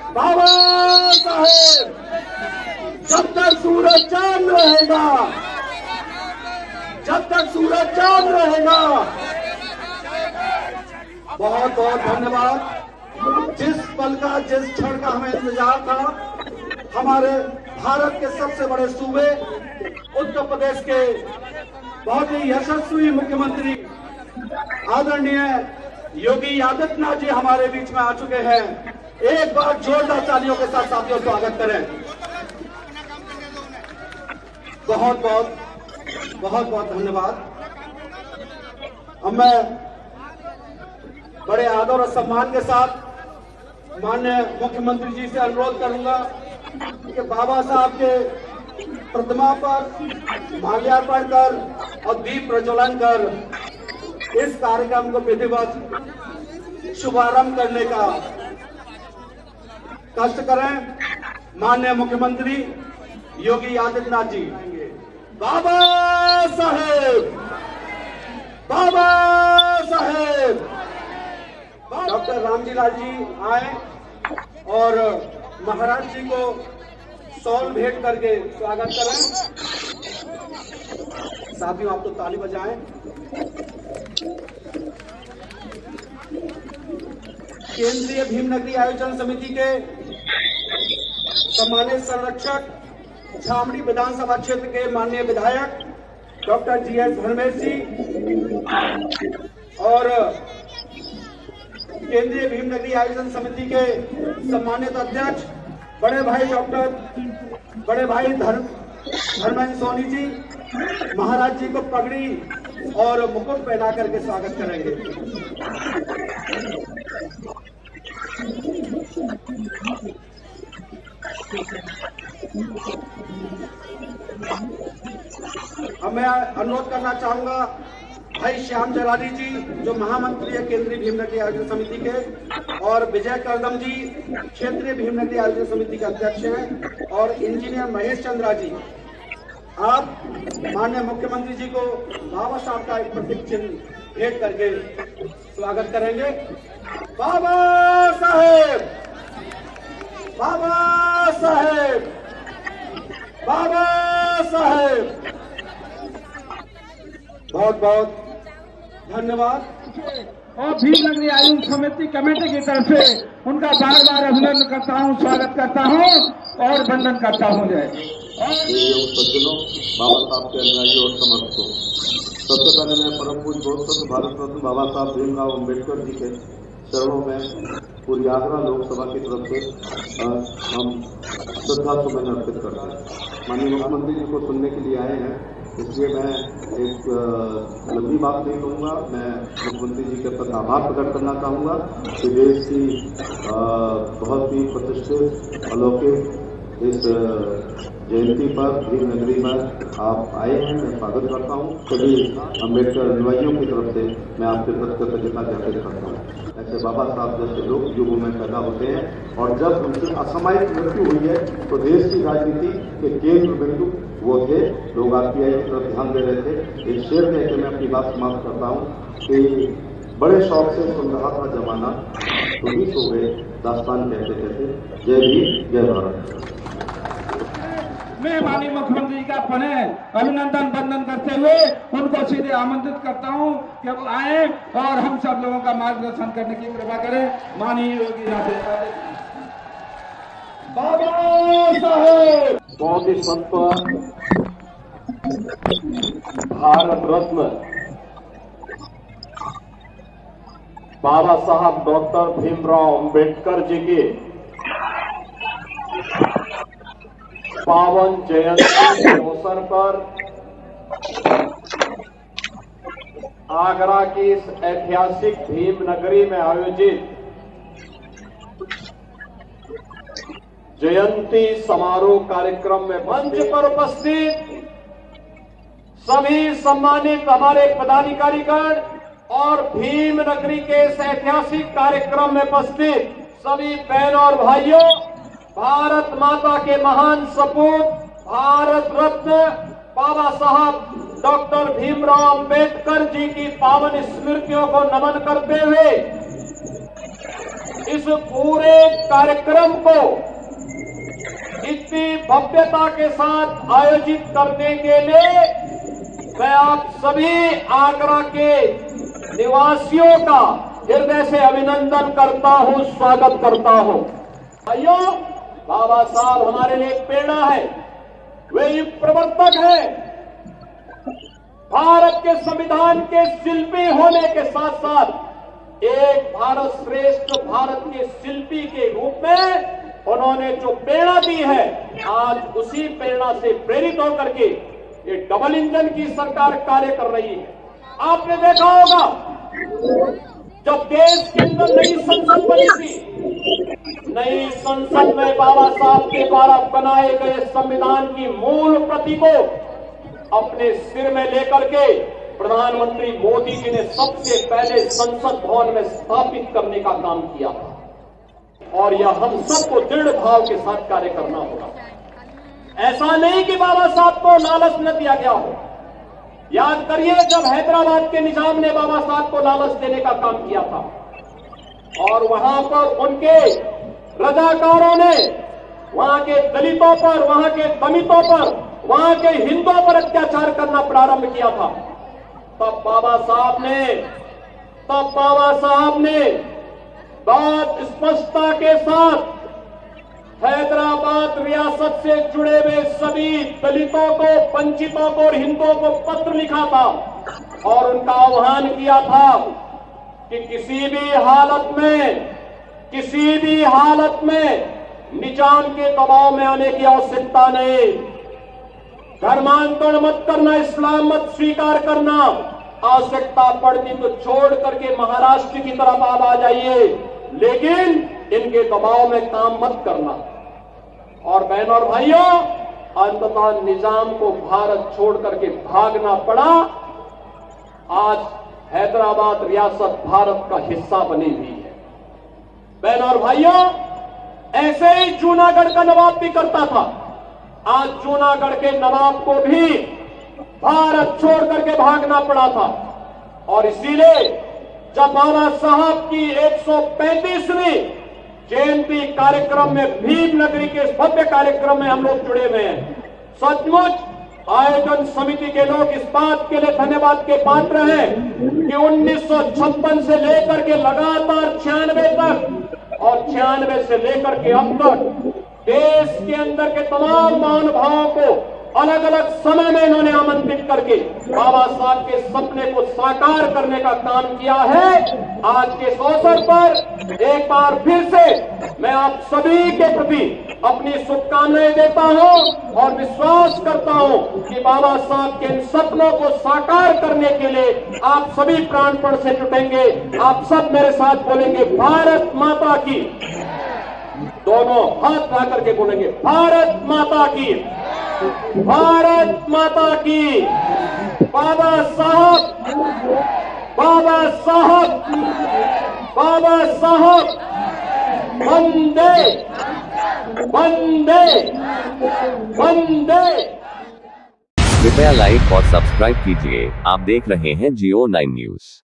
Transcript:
बाबा साहेब जब तक सूरज चांद रहेगा, जब तक सूरज चांद रहेगा। बहुत बहुत धन्यवाद। जिस पल का, जिस क्षण का हमें इंतजार था, हमारे भारत के सबसे बड़े सूबे उत्तर प्रदेश के बहुत ही यशस्वी मुख्यमंत्री आदरणीय योगी आदित्यनाथ जी हमारे बीच में आ चुके हैं। एक बार जोरदार तालियों के साथ साथियों स्वागत करें। बहुत बहुत धन्यवाद। अब मैं बड़े आदर और सम्मान के साथ माननीय मुख्यमंत्री जी से अनुरोध करूंगा कि बाबा साहब के प्रतिमा पर माल्यार्पण कर और दीप प्रज्वलन कर इस कार्यक्रम को विधिवत शुभारंभ करने का कष्ट करें। माननीय मुख्यमंत्री योगी आदित्यनाथ जी। बाबा साहेब, बाबा साहेब। डॉक्टर रामजी लाल जी आए और महाराज जी को शॉल भेंट करके स्वागत करें। साथियों आप तो ताली बजाएं। केंद्रीय भीमनगरी आयोजन समिति के सम्मानित संरक्षक, छामड़ी विधानसभा क्षेत्र के माननीय विधायक डॉक्टर जीएस धर्मेश जी और केंद्रीय भीमनगरी आयोजन समिति के सम्मानित अध्यक्ष बड़े भाई धर्मेंद्र सोनी जी महाराज जी को पगड़ी और मुकुट पहना करके स्वागत करेंगे। अब मैं अनुरोध करना चाहूंगा भाई श्याम जलाली जी जो महामंत्री है केंद्रीय भीमनगरी आयोजन समिति के, और विजय करदम जी क्षेत्रीय भीमनगरी आयोजन समिति के अध्यक्ष हैं, और इंजीनियर महेश चंद्रा जी, आप माननीय मुख्यमंत्री जी को बाबा साहब का एक प्रतीक चिन्ह भेंट करके स्वागत करेंगे। बाबा साहेब, बाबा साहेब, बाबा साहेब। बहुत बहुत धन्यवाद। और भीमनगरी आयोजन समिति कमेटी की तरफ से उनका बार बार अभिनंदन करता हूँ, स्वागत करता हूँ और वंदन करता हूँ। जय सज्जनों, बाबा साहब के अनुयायियों और समर्थकों, सबसे पहले मैं परम पूज्य बहुत भारत रत्न बाबा साहब भीमराव अम्बेडकर जी के चरणों में पूरी आगरा लोकसभा की तरफ से हम श्रद्धा सुमन अर्पित करते हैं। माननीय मुख्यमंत्री जी को सुनने के लिए आए हैं, इसलिए मैं एक लंबी बात नहीं कहूँगा। मैं मुख्यमंत्री जी के प्रति आभार प्रकट करना चाहूँगा कि देश की बहुत ही प्रतिष्ठित अलौकिक इस जयंती पर भीमनगरी में आप आए हैं। मैं स्वागत करता हूँ। सभी अम्बेडकर अनुयायियों की तरफ से मैं आपके प्रति कृतज्ञता ज्ञापित करता हूँ। ऐसे बाबा साहब जैसे लोग युगों में पैदा होते हैं और जब उनकी असामयिक मृत्यु हुई है तो देश की राजनीति के केंद्र बिंदु वो थे। लोग आरपीआई की तरफ ध्यान दे रहे थे। एक शेर कह के मैं अपनी बात समाप्त करता हूँ कि बड़े शौक से सुन रहा था जमाना, तो भी सो गए दास्तान कहते कहते। जय भीम, जय भारत। मैं माननीय मुख्यमंत्री का पुनः अभिनंदन वंदन करते हुए उनको सीधे आमंत्रित करता हूं कि वो आए और हम सब लोगों का मार्गदर्शन करने की कृपा करें। माननीय योगी आदित्यनाथ बाबा साहेब। बहुत ही संत भारत रत्न बाबा साहब डॉक्टर भीमराव अम्बेडकर जी के पावन जयंती के अवसर पर आगरा की इस ऐतिहासिक भीमनगरी में आयोजित जयंती समारोह कार्यक्रम में मंच पर उपस्थित सभी सम्मानित हमारे पदाधिकारीगण और भीमनगरी के इस ऐतिहासिक कार्यक्रम में उपस्थित सभी बहनों और भाइयों, भारत माता के महान सपूत भारत रत्न बाबा साहब डॉक्टर भीमराव अंबेडकर जी की पावन स्मृतियों को नमन करते हुए इस पूरे कार्यक्रम को इतनी भव्यता के साथ आयोजित करने के लिए मैं आप सभी आगरा के निवासियों का हृदय से अभिनंदन करता हूं, स्वागत करता हूं। भाइयों, बाबा साहब हमारे लिए एक प्रेरणा है, वे युग प्रवर्तक है। भारत के संविधान के शिल्पी होने के साथ साथ एक भारत श्रेष्ठ भारत के शिल्पी के रूप में उन्होंने जो प्रेरणा दी है, आज उसी प्रेरणा से प्रेरित होकर के ये डबल इंजन की सरकार कार्य कर रही है। आपने देखा होगा जब देश के अंदर नई संसद बनी थी, नई संसद में बाबा साहब के द्वारा बनाए गए संविधान की मूल प्रति को अपने सिर में लेकर के प्रधानमंत्री मोदी जी ने सबसे पहले संसद भवन में स्थापित करने का काम किया था। और यह हम सबको दृढ़ भाव के साथ कार्य करना होगा। ऐसा नहीं कि बाबा साहब को लालच न दिया गया हो। याद करिए, जब हैदराबाद के निजाम ने बाबा साहब को लालच देने का काम किया था और वहां पर उनके रजाकारों ने वहां के दलितों पर, वहां के दलितों पर, वहां के हिंदुओं पर अत्याचार करना प्रारंभ किया था, तब बाबा साहब ने बात स्पष्टता के साथ हैदराबाद रियासत से जुड़े हुए सभी दलितों को, वंचितों को और हिंदुओं को पत्र लिखा था और उनका आह्वान किया था कि किसी भी हालत में निजाम के दबाव में आने की आवश्यकता नहीं। धर्मांतरण मत करना, इस्लाम मत स्वीकार करना, आवश्यकता पड़ती तो छोड़ करके महाराष्ट्र की तरफ आप आ जाइए, लेकिन इनके दबाव में काम मत करना। और बहनों और भाइयों, अंततः निजाम को भारत छोड़ करके भागना पड़ा। आज हैदराबाद रियासत भारत का हिस्सा बनी हुई है। बहनों और भाइयों, ऐसे ही जूनागढ़ का नवाब भी करता था। आज जूनागढ़ के नवाब को भी भारत छोड़ करके भागना पड़ा था और इसीलिए जब बाबा साहब की 135वीं जयंती कार्यक्रम में भीम नगरी के इस भव्य कार्यक्रम में हम लोग जुड़े हुए हैं। सचमुच आयोजन समिति के लोग इस बात के लिए धन्यवाद के पात्र हैं कि 1956 से लेकर के लगातार 96 तक और 96 से लेकर के अब तक देश के अंदर के तमाम महानुभावों को अलग अलग समय में इन्होंने आमंत्रित करके बाबा साहब के सपने को साकार करने का काम किया है। आज के इस अवसर पर एक बार फिर से मैं आप सभी के प्रति अपनी शुभकामनाएं देता हूं और विश्वास करता हूं कि बाबा साहब के इन सपनों को साकार करने के लिए आप सभी प्राणपण से जुटेंगे। आप सब मेरे साथ बोलेंगे, भारत माता की। दोनों हाथ ला करके बोलेंगे, भारत माता की, भारत माता की। बाबा साहब, बाबा साहब, बाबा साहब, वंदे वंदे वंदे। कृपया लाइक और सब्सक्राइब कीजिए। आप देख रहे हैं जियो 9 न्यूज़।